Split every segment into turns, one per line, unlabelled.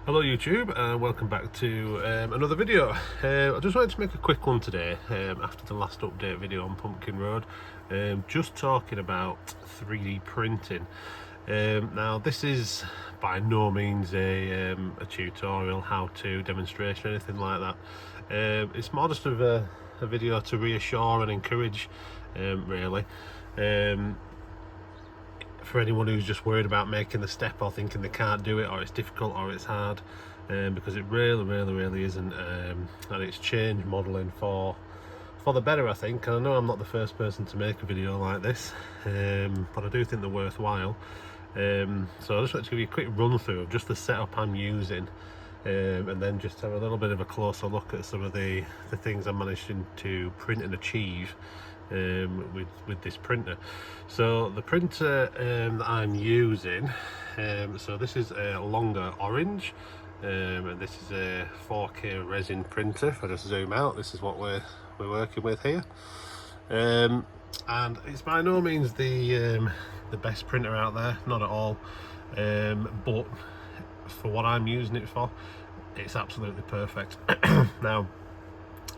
Hello YouTube, and welcome back to another video. I just wanted to make a quick one today after the last update video on Pumpkin Road, just talking about 3D printing. Now this is by no means a tutorial, how-to demonstration or anything like that. It's more just of a video to reassure and encourage really. For anyone who's just worried about making the step or thinking they can't do it, or it's difficult or it's hard, because it really isn't, and it's changed modelling for the better, I think. And I know I'm not the first person to make a video like this, but I do think they're worthwhile. So I just want to give you a quick run through of just the setup I'm using, and then just have a little bit of a closer look at some of the things I'm managing to print and achieve with this printer. So the printer that I'm using, so this is a Longer Orange, and this is a 4K resin printer. If I just zoom out, this is what we're working with here, and it's by no means the best printer out there, not at all, but for what I'm using it for, it's absolutely perfect. Now,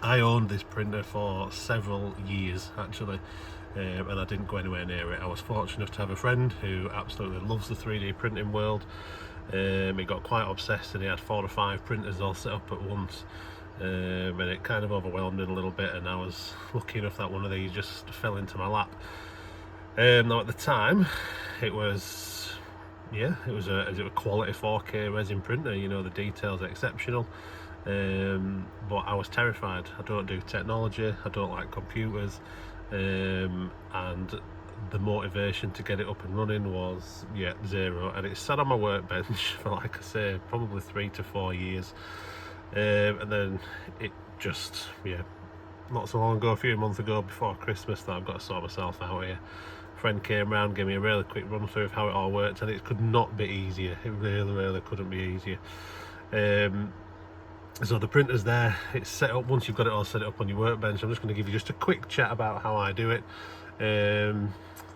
I owned this printer for several years actually, and I didn't go anywhere near it. I was fortunate enough to have a friend who absolutely loves the 3D printing world. He got quite obsessed and he had 4 or 5 printers all set up at once, and it kind of overwhelmed me a little bit, and I was lucky enough that one of these just fell into my lap. Now at the time it was a quality 4K resin printer, you know, the details are exceptional. But I was terrified. I don't do technology, I don't like computers, and the motivation to get it up and running was zero, and it sat on my workbench for, like I say, probably 3 to 4 years, and then it just not so long ago, a few months ago before Christmas, that I've got to sort myself out here. A friend came round, gave me a really quick run through of how it all worked, and it could not be easier. It really couldn't be easier. So the printer's there, it's set up. Once you've got it all set up on your workbench, I'm just going to give you just a quick chat about how I do it.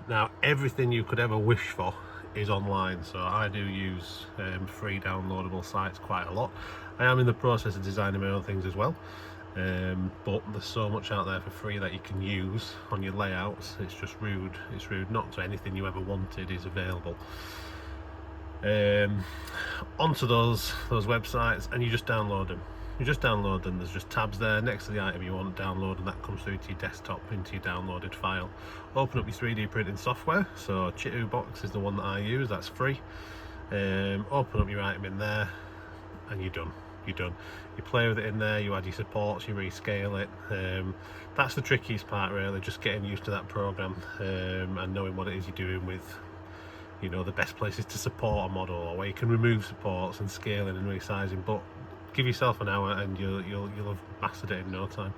Now, everything you could ever wish for is online, so I do use free downloadable sites quite a lot. I am in the process of designing my own things as well, but there's so much out there for free that you can use on your layouts. It's just rude. It's rude not to. Anything you ever wanted is available. Onto those websites, and you just download them. There's just tabs there next to the item you want to download, and that comes through to your desktop into your downloaded file. Open up your 3D printing software. So Chitubox is the one that I use, that's free. Open up your item in there, and you're done. You play with it in there, you add your supports, you rescale it. That's the trickiest part really, just getting used to that program, and knowing what it is you're doing with, you know, the best places to support a model, or where you can remove supports and scaling and resizing. But give yourself an hour and you'll have mastered it in no time.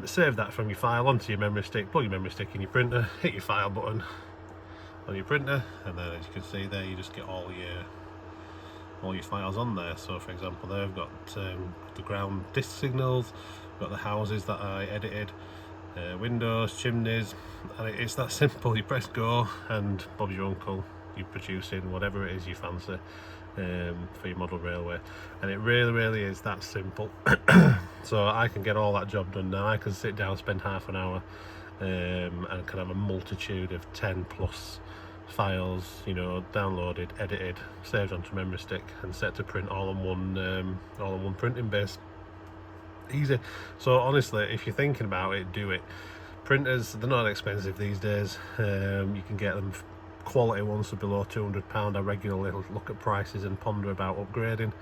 Save that from your file onto your memory stick, plug your memory stick in your printer, hit your file button on your printer, and then as you can see there, you just get all your files on there. So for example there, I've got the ground disk signals, I've got the houses that I edited, windows, chimneys, and it's that simple. You press go and Bob's your uncle, you're producing whatever it is you fancy for your model railway, and it really is that simple. So I can get all that job done now. I can sit down, spend half an hour, and can have a multitude of 10 plus files, you know, downloaded, edited, saved onto memory stick, and set to print all on one printing base. Easy. So honestly, if you're thinking about it, do it. Printers, they're not expensive these days. You can get them, quality ones for below £200. I regularly look at prices and ponder about upgrading.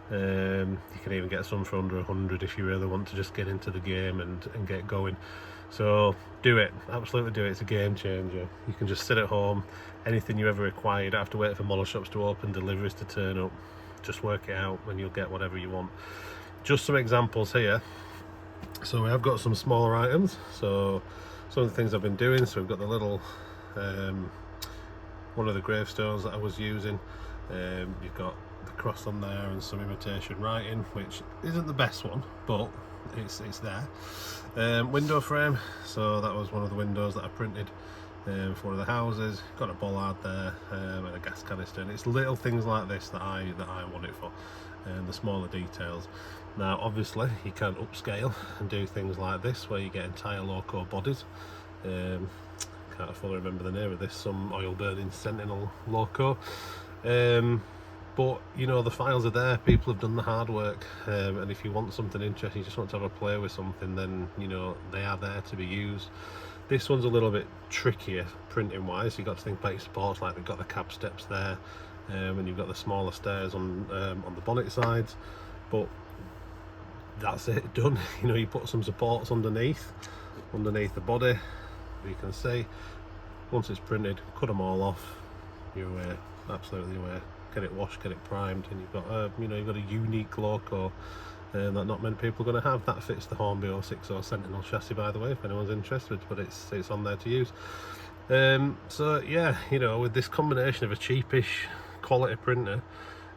You can even get some for under 100 if you really want to just get into the game and get going. So do it, absolutely do it. It's a game changer. You can just sit at home, anything you ever require. You don't have to wait for model shops to open, deliveries to turn up. Just work it out and you'll get whatever you want. Just some examples here. So we have got some smaller items, so some of the things I've been doing. So we've got the little one of the gravestones that I was using. You've got the cross on there and some imitation writing, which isn't the best one, but it's there. Window frame, so that was one of the windows that I printed. for one of the houses. Got a bollard there, and a gas canister, and it's little things like this that I want it for, and the smaller details. Now obviously you can upscale and do things like this where you get entire Loco bodies. Can't fully remember the name of this, some oil burning Sentinel Loco. But you know, the files are there, people have done the hard work, and if you want something interesting, you just want to have a play with something, then you know they are there to be used. This one's a little bit trickier printing wise. You've got to think about your supports, like they've got the cab steps there, and you've got the smaller stairs on the bonnet sides, but that's it, done. You know, you put some supports underneath the body, you can see once it's printed, cut them all off, you're away, absolutely away. Get it washed, get it primed, and you've got you know, you've got a unique Loco that not many people are going to have. That fits the Hornby 060 Sentinel chassis, by the way, if anyone's interested, but it's on there to use. So yeah, you know, with this combination of a cheapish quality printer,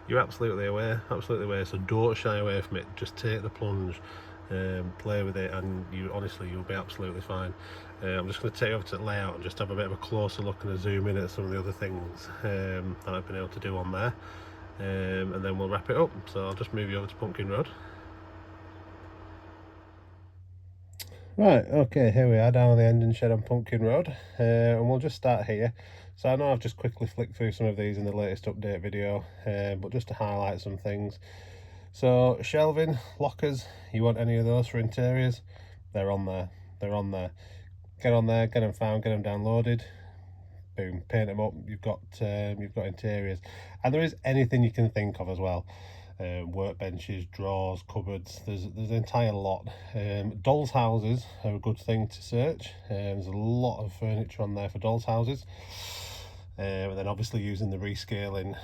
you're absolutely away, so don't shy away from it. Just take the plunge, play with it, and you'll be absolutely fine. I'm just going to take you over to the layout and just have a bit of a closer look and a zoom in at some of the other things that I've been able to do on there, and then we'll wrap it up. So I'll just move you over to Pumpkin Road. Right, okay, here we are down on the engine shed on Pumpkin Road, and we'll just start here. So I know I've just quickly flicked through some of these in the latest update video, but just to highlight some things. So shelving, lockers, you want any of those for interiors, they're on there, Get on there, get them found, get them downloaded, boom, paint them up, you've got interiors. And there is anything you can think of as well. Workbenches, drawers, cupboards, there's an entire lot. Dolls' houses are a good thing to search. There's a lot of furniture on there for dolls' houses. And then obviously using the rescaling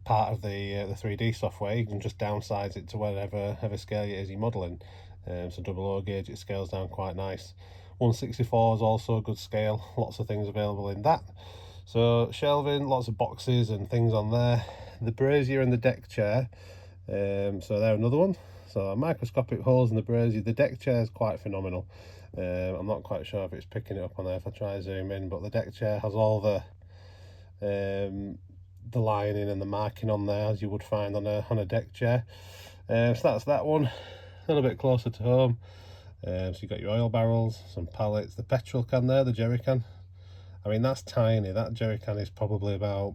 part of the 3D software, you can just downsize it to whatever scale it is you're modelling. So 00 gauge, it scales down quite nice. 164 is also a good scale, lots of things available in that. So shelving, lots of boxes and things on there. The brazier and the deck chair, so they're another one. So microscopic holes in the brazier. The deck chair is quite phenomenal. I'm not quite sure if it's picking it up on there if I try to zoom in, but the deck chair has all the lining and the marking on there as you would find on a deck chair. So that's that one. A little bit closer to home, so you've got your oil barrels, some pallets, the petrol can there, the jerry can. I mean, that's tiny. That jerry can is probably about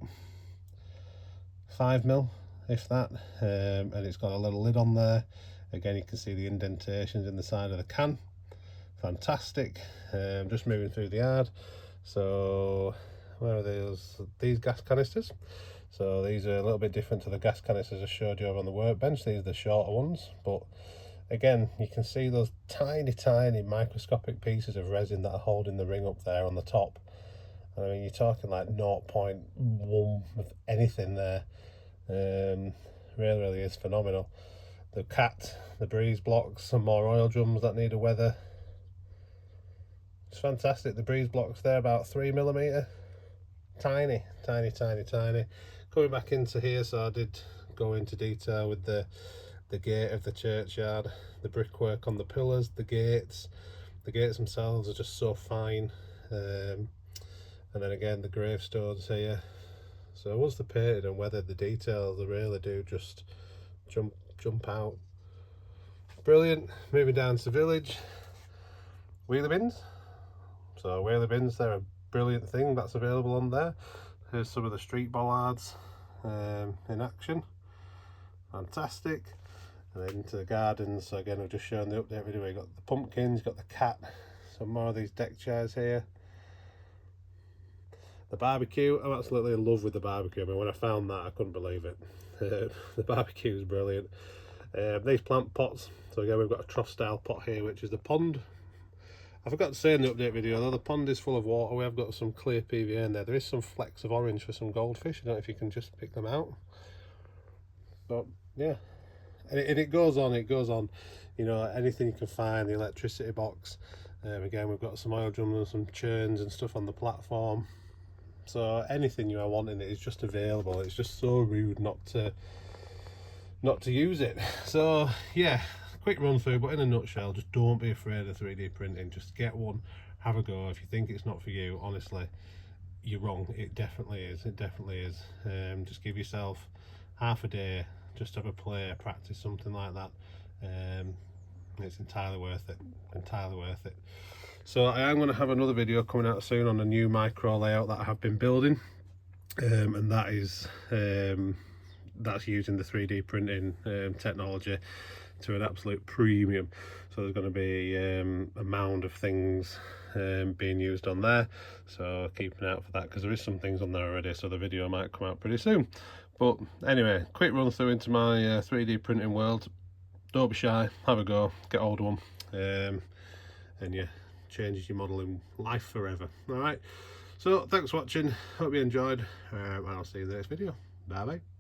5mm, if that, and it's got a little lid on there. Again, you can see the indentations in the side of the can. Fantastic. Just moving through the yard. So where are these gas canisters? So these are a little bit different to the gas canisters I showed you over on the workbench. These are the shorter ones, but again, you can see those tiny microscopic pieces of resin that are holding the ring up there on the top. I mean, you're talking like 0.1 of anything there. Really is phenomenal. The cat, the breeze blocks, some more oil drums that need a weather. It's fantastic. The breeze blocks, they're about 3mm. Tiny. Coming back into here, so I did go into detail with the gate of the churchyard, the brickwork on the pillars, the gates themselves are just so fine, and then again the gravestones here. So once they're painted and weathered, the details, they really do just jump out. Brilliant. Moving down to village, wheelie bins. So wheelie bins, they're a brilliant thing that's available on there. Here's some of the street bollards in action. Fantastic. And then into the gardens, so again I've just shown the update video. You've got the pumpkins, you've got the cat, some more of these deck chairs here. The barbecue, I'm absolutely in love with the barbecue. I mean, when I found that, I couldn't believe it. The barbecue is brilliant. These plant pots, so again we've got a trough style pot here, which is the pond. I forgot to say in the update video, though, the pond is full of water. We have got some clear PVA in there. There is some flecks of orange for some goldfish. I don't know if you can just pick them out. But yeah, and it goes on, you know, anything you can find. The electricity box, again we've got some oil drums and some churns and stuff on the platform. So anything you are wanting, it is just available. It's just so rude not to use it. So yeah, quick run through, but in a nutshell, just don't be afraid of 3D printing. Just get one, have a go. If you think it's not for you, honestly, you're wrong. It definitely is. It definitely is. Just give yourself half a day, just have a play, practice something like that. It's entirely worth it. Entirely worth it. So I am going to have another video coming out soon on a new micro layout that I have been building, and that is that's using the 3D printing technology to an absolute premium. So there's going to be a mound of things being used on there, so keep an eye out for that, because there is some things on there already, so the video might come out pretty soon. But anyway, quick run through into my 3D printing world. Don't be shy, have a go, get hold of one, and yeah, changes your modelling life forever. All right, so thanks for watching, hope you enjoyed, and I'll see you in the next video. Bye bye.